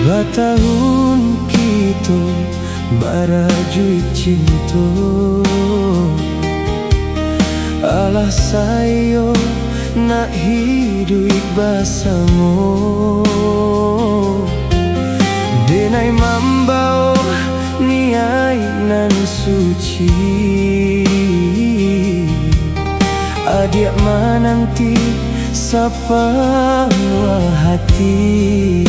Batahun kita marajui cinta, alah sayo nak hidup bersama. Denai mambau niai nan suci, adik menanti sapa hati.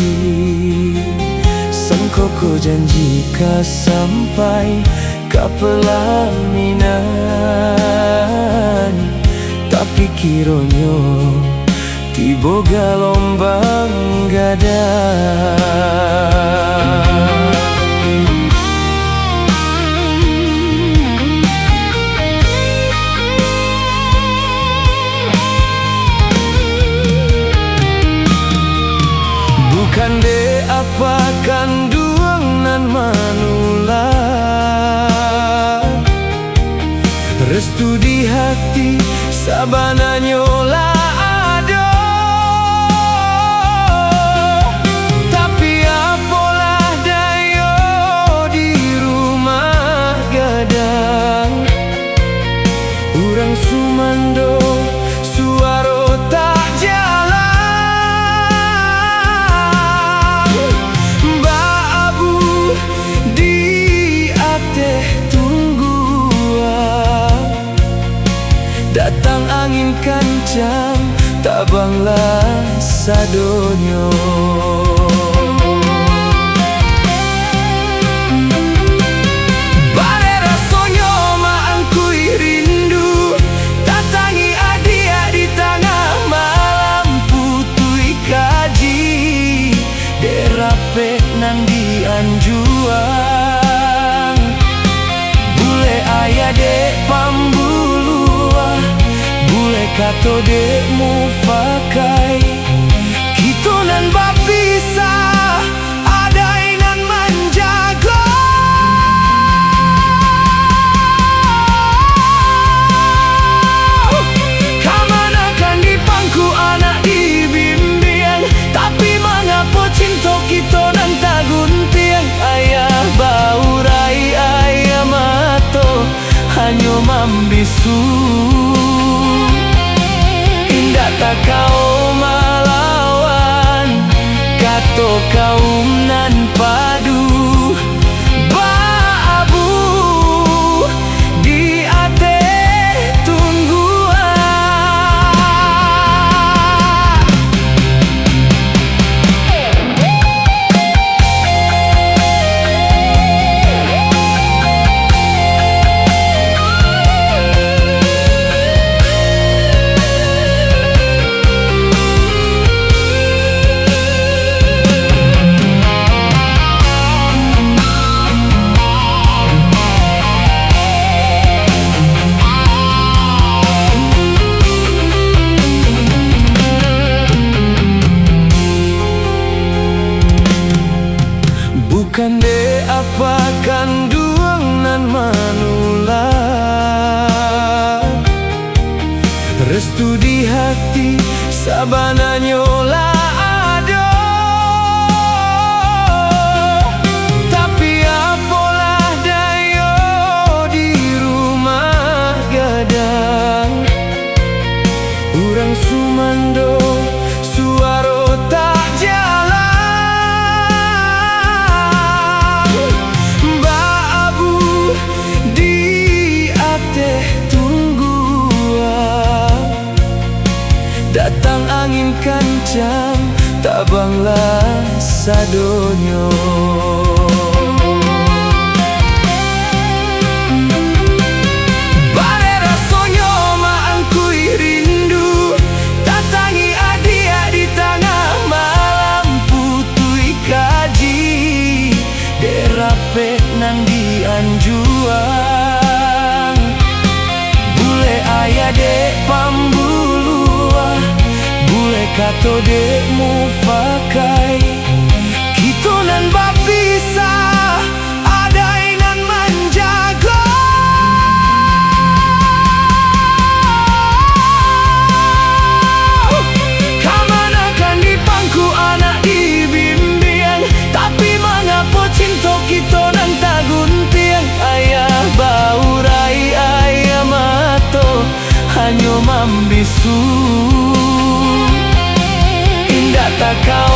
Koko janjika sampai ke pelaminan, tapi kironyo tiba gelombang gada. Bukan de apakan manula restu di hati sabana nyola ada, tapi apalah dayo di rumah gadang urang sumando suaro tak jalan. Datang angin kencang, tabanglah sadonyo. Bare rasonyo maangkui rindu, tatangi adia di tengah malam putui kaji, derape nan di anjuang, bule ayah dek pambu kato dek mu pakai kita nan bapisa ada inan menjaga. Kamana kan dipangku anak dibimbing, tapi mengapa cinta kita nan tak gunting. Ayah baurai ayah mato hanya membisu, tak kau melawan kato kaum nan padu baabu di ate tungguan. Bukan de apakan duang nan manula restu di hati sabana nyola ada, tapi apalah dayo di rumah gadang urang sumando suaro tak jalan. Datang angin kencang, tabanglah sadonyo. Bare rasonyo maangkui rindu, tatangi adia di tengah malam to dekmu pakai kita nan bapisa adai nan menjaga kamanakan di pangku anak dibimbing tapi mengapa cinta kita nan tak gunting ayah baurai ayah mato hanya membisu indah tak kau